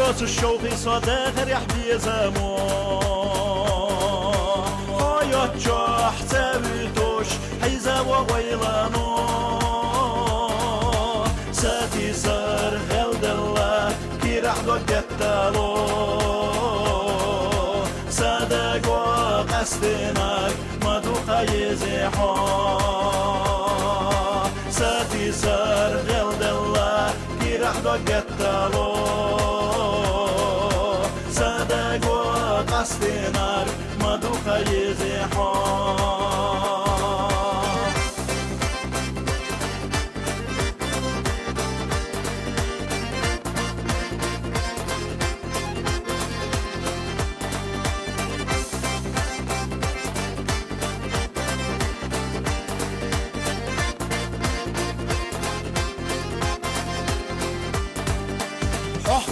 روز الشوقي صداق ريح بيزامو حيات جاح تبيتوش حيزا وغيلانو ساتي سار غلد الله كي راح دوقتالو صدق وقصدناك مدوخة يزيحو ساتي سار غلد الله كي راح دوقتالو صدق وقصدناك مدوخة يزيحو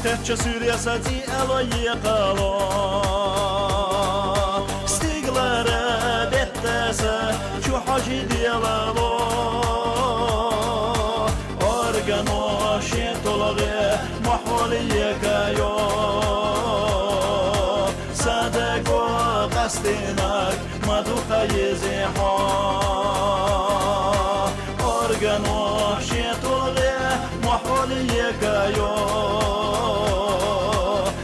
تحت سوريا ساتي ألوي قالو استقلال بتسا شو حاجي ديالو أرجانو شيطلغي محولي كايو صدق وقصدناك مدوخة يزيحو أرجانو شيطلغي محولي كايو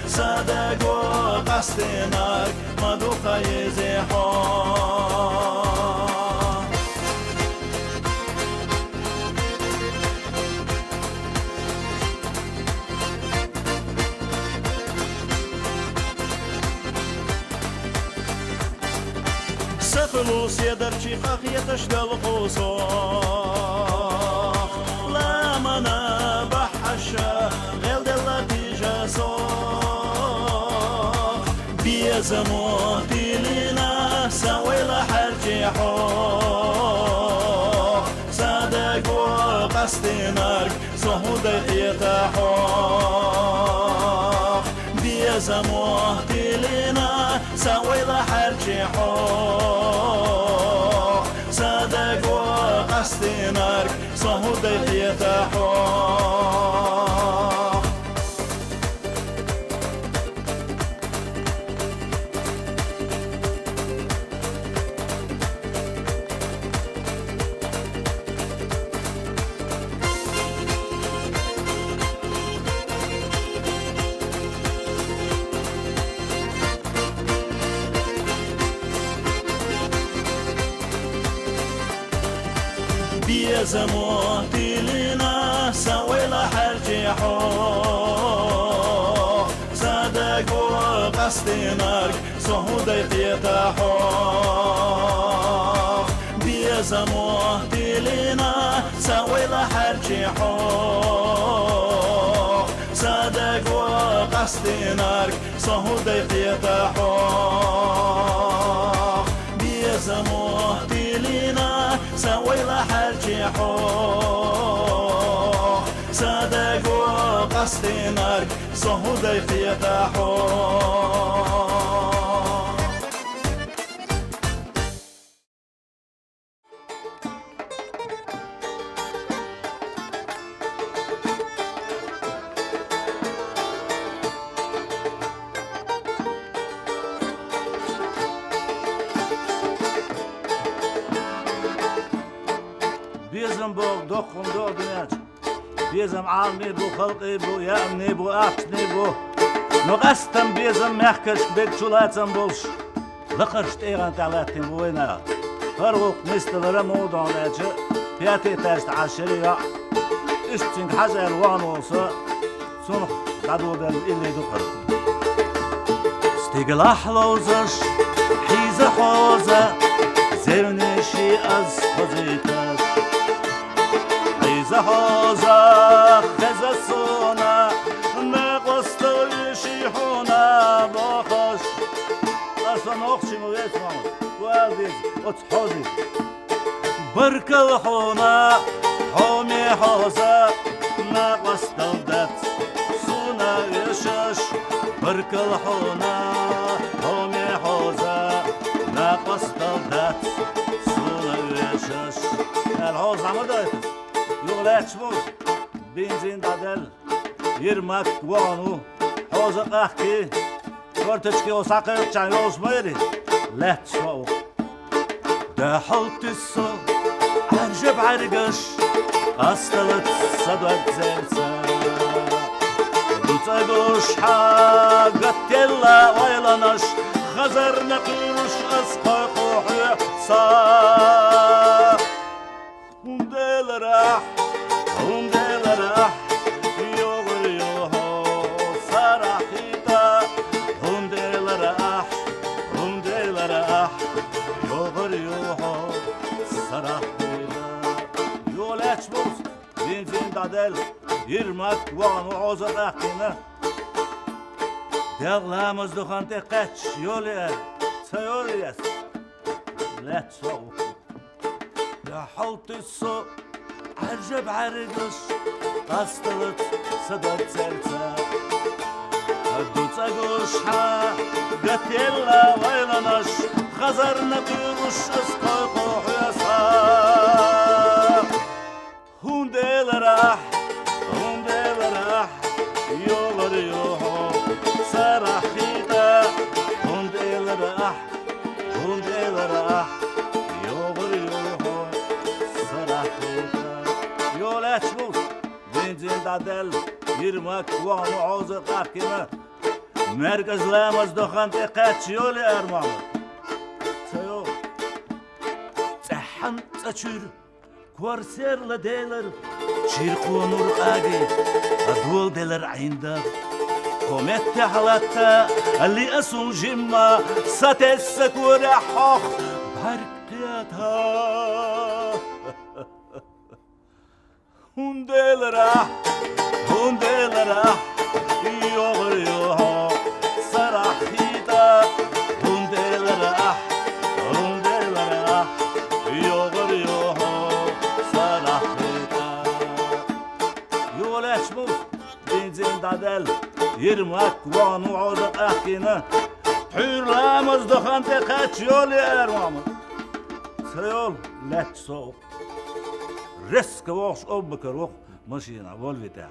صدق وقصدناك مدوخة يزيحو سفلوس يدرشي خاخيتش دالقوصوخ لا منا بحشا غير دلتي جاسوخ بيزموتي لنا سوي لحرجي حوخ صدق وقصدناك صهودي يتحوخ بيزموتي لنا سوي لحرجي حوخ صدق وقصدناك صهودي يتحوخ بيزموتي لنا سوي لحرجي حوخ صدق وقصدناك صهودي يتحوخ بيزموتي لنا سوي لحرجي حوخ صدق وقصدناك صهودي يتحوخ بيزموتي لنا سوي لحرجي حوخ صدق وقصدناك صهودي يتحوخ بيزم بو دخم دو دنياج بيزم عالمي بو خلقي بو يامني بو اقشني بو نقستم بيزم محكش بيك شولاتم بولش لقشت ايغان تعلاتين بوينا فرغوق نستلر مودون اجي بياتي تاشت عشرية اشتين حزر وانوسا سنخ قدو دل اللي دقر ستيقل احلوزش حيزة حوزة زرنشي از خزيتش زهازا خزسونا نقصتوي شيحونا باخش اصلا نقشي مويت ماما واديز وتحوزي برك الحونا حومي حوزا نقصتو دات سونا يشش برك الحونا حومي حوزا نقصتو دات سونا يشش الحوز عمدايتس يغلاتش موز بنزين دادل يرمك وانو Ozak ahki, korteçki o sakır can yolsmayri. Let soğuk. دحلت الصوت عرجب عرقش أصطلت صدق زلسة بتقوش حاجت يلا ويلنش خزر نقوش أسقاق وحيحصا وندل راح يغر يوهو صراحيتا وندل راح يغر يوهو صراحيتا يول أشبوس بنزين دادل يرمك وانو عوزة أحكينا دغلامز دخان تقاتش يولي سيولي يس لا تسوق دحلت الصوت عرجب عرقش أصطلت صدق سلسة دوت أقوش قد يلا ويلنش خزر نقوش أسقاق وحيصا هندل راح يغر يوهو صراحيتا هندل راح يغر يوهو صراحيتا يولا شبوس بنزين دادل يرمك وانو عوزق أحكينا مركز لامز دخان تقاتش يولي أرمامل تيو تحن تشير كورسير لديلر شيرقو نور قاقي أدول ديلر عيندا قومت حلاتا اللي أسون جمع ستسك ورحوخ بركيتها هندل راح يغر يوهو صراحيتا هندل راح يغر يوهو صراحيتا يولاش بوس بنزين دادل يرمك وانو عوزق أحكينا حير لامز دخان تقاتش يولي أرمامل سيول لاتش سوق ريسك ووش أبكر وخ ماشينا والفي تاع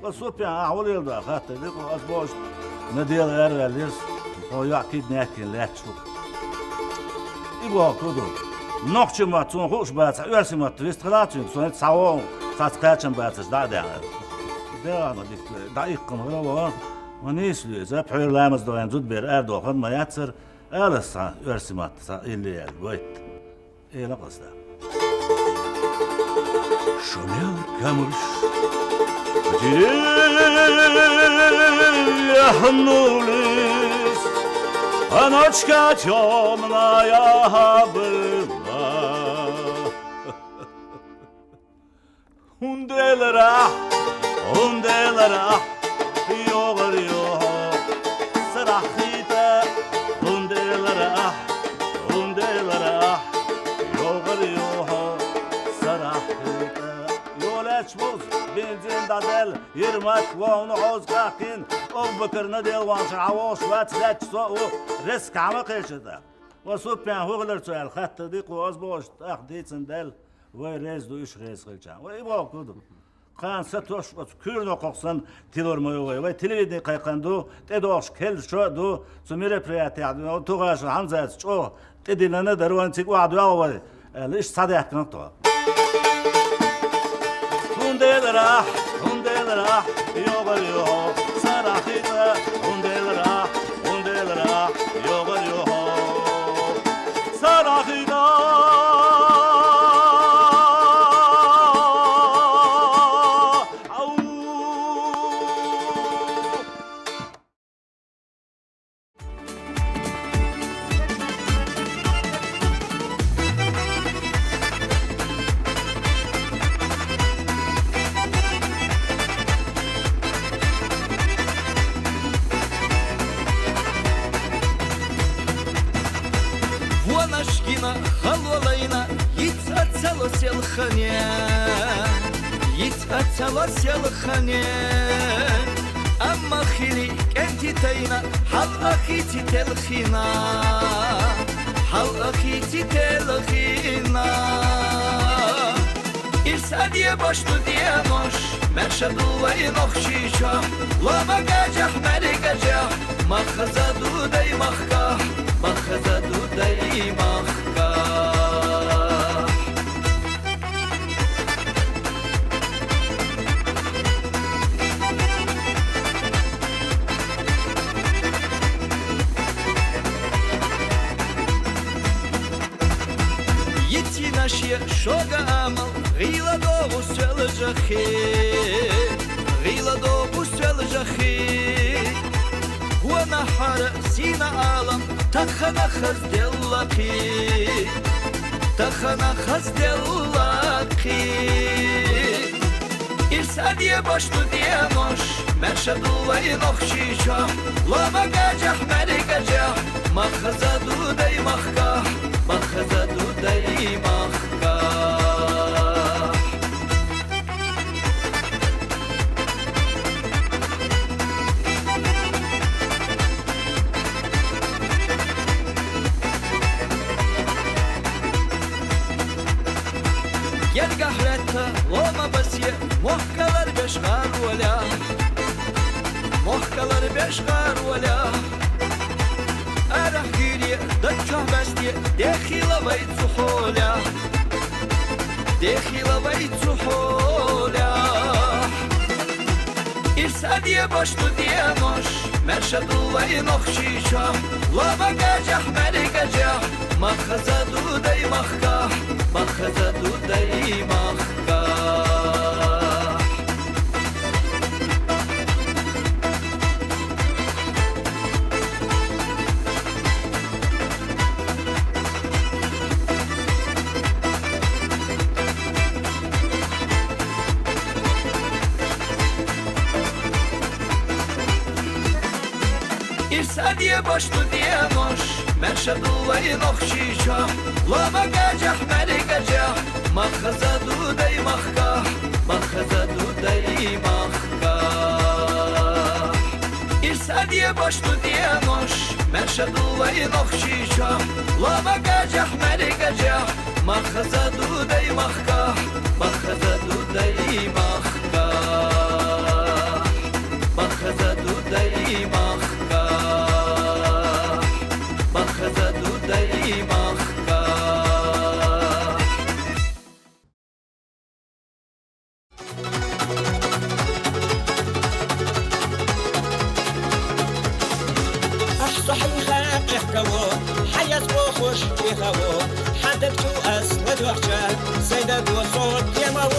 وصوب يعني أحول يلدا خاطر ديكو أسبوش نديل أرغاليس هو يعكيد ناكين لاتش سوق إبوا كودو نوخش ما تون خوش باتس يرسي ما تويست خلاتين سونت ساوون ساتكاتشن باتس دا أنا دقيق كنغلا ونيس لي زاب حير لامز دوين زود بير أردو خد ما ياتسر ألسا يرسي ما تسا إلي الويت إيه لقص ده شمال كامرش يحنوليس أنочка темная была هندلرا يغر يوهو صراحيتا هندلرا يغر يوهو صراحيتا يولاتش بوز بنزين دادل يرمك وانو عوز قاقين أبكر نديل وانشر عواش واتلاتش سوء رسك عمق يشدا وصوب بيان هغلر سوال خط ديق وعوز بوش تاخديت سندل ويريز دو إش ريز خلچان ويباو كودو قان ستوش كورنو قوقسن تيلور موي وي تلفزيون قايقندو تدوش كل شو دو سمير برياتي عدو توغاش حمزه شو تدينا دروان تيق وعدو اول ليش صديق كنتو هندل راح يوغر يوهو صراحيتا هندل راح يوغر يوهو صراحيتا الخنية أما خلي أنت تينا حل أخيتي تلخينا إرسالية باشتو ديانوش مرشد وينوخ شيشا لما قاجح مري قاجح مخزا دودي مخكا مخزا دودي مخكا Наші шога амал, гіла до усел жахи, гіла до усел жахи. Вона хара сіна алам, тахана хазделлаки, тахана хазделлаки. İrsaliye baştu diyemoş, merşadu vaynox şişa, lama gacah meri gacah, makhaza dudey mahka, makhaza dudey mahka. Gel gahretta, lama basiye, mohkalar beşgar wala, mohkalar beşgar wala. Arah giriye, dakçah bestiye, dekhila bayt suhola, dekhila bayt suhola. İrsaliye baştu diyemoş, merşadu vaynox şişa, lama gacah meri gacah, makhaza dudey mahka, makhaza dudey mahka. İrsaliye baştu diyemoş, merşadu vaynox şişa, lama gacah meri gacah, makhaza dudey mahka, makhaza dudey mahka. İrsaliye baştu diyemoş, merşadu vaynox şişa, lama gacah meri gacah, makhaza dudey mahka, makhaza dudey mahka, makhaza dudey mahka, makhaza dudey mahka. صحيحة يحكوا حياة وخش يخوا حدث أسود وحشة سيدة وصوت يمو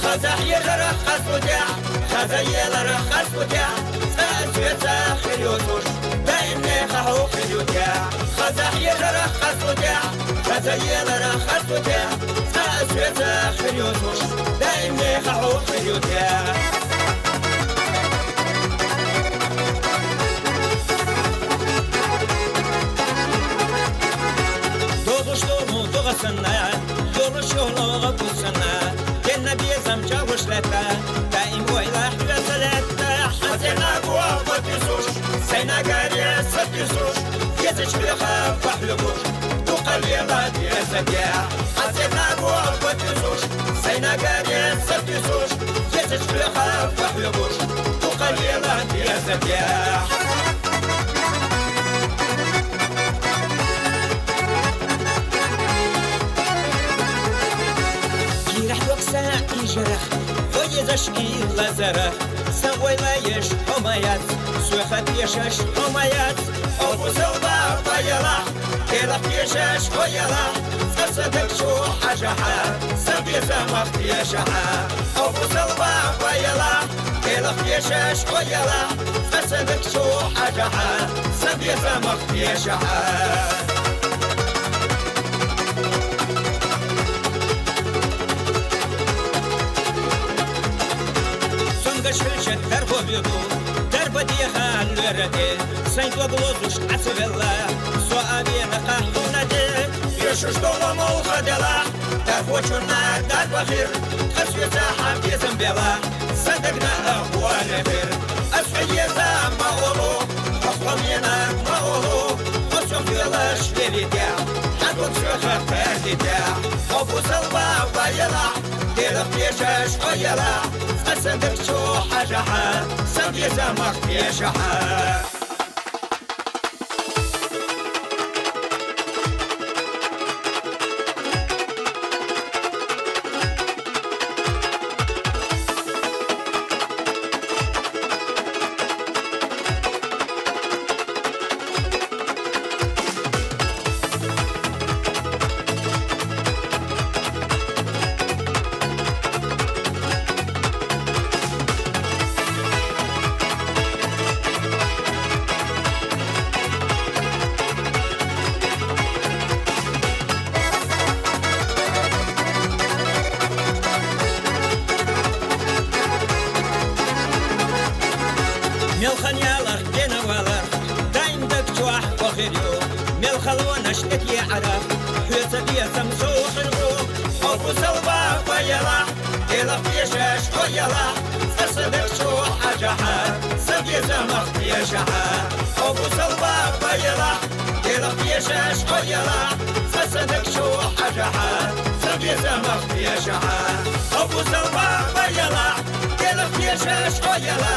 خزح يغرق خزودع خزح يغرق خزودع سأسويت آخر يوتوش دايم نخحو خزودع خزح يغرق خزودع خزح يغرق خزودع سأسويت آخر يوتوش دايم نخحو خزودع سنة يورش يولوغ بسنة كنا بيزم جاوش لتا دائم ويلا حلا سلتا حسنا قوة بتزوش سينا قارية ستزوش يزش بلخاف وحلقوش تقل يضاد يزديا حسنا قوة بتزوش سينا قارية ستزوش يزش بلخاف وحلقوش تقل يضاد يزديا جرح ويزشكي لزرح سوي ما يش حمايات سوخت يشش حمايات أبو زوبا طيلا كيرف يشش ويلا صدق شو حجحا سبي زمخت يشحا أبو زوبا طيلا كيرف يشش ويلا صدق شو حجحا سبي زمخت يشحا شلشت تربوبيدو تربدي خالورتي سيد وبلوزوش عسبلا سؤالي نقاحونا دي يشوش دولا موخدلا تربوشونا دار بخير خسوي زاحة في زنبلا صدقنا أخوان فير أسعي زام مغولو أخوامينا مغولو خسوم فيلاش ليليتيا حدوك شوخة فرديتيا أبو سلبا وبايلا كيرف بيشاش ويلا أصدق شو حاجها سبي زمق بيشها ملخنيالر جنوالر دايم دك جواح وخيريو ملخلو نشتك يعرف حيث بيثم سوق الغو أبو سلبا ويلا إلا فيشاش ويلا أصدق شو حاجها سبي زمق بيشها أبو سلبا ويلا إلا فيشاش ويلا أصدق شو حاجها سبي زمق بيشها أبو سلبا ويلا إلا فيشاش ويلا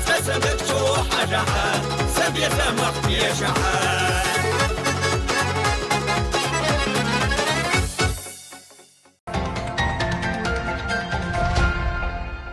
أصدق شو حاجها سبي زمق بيشها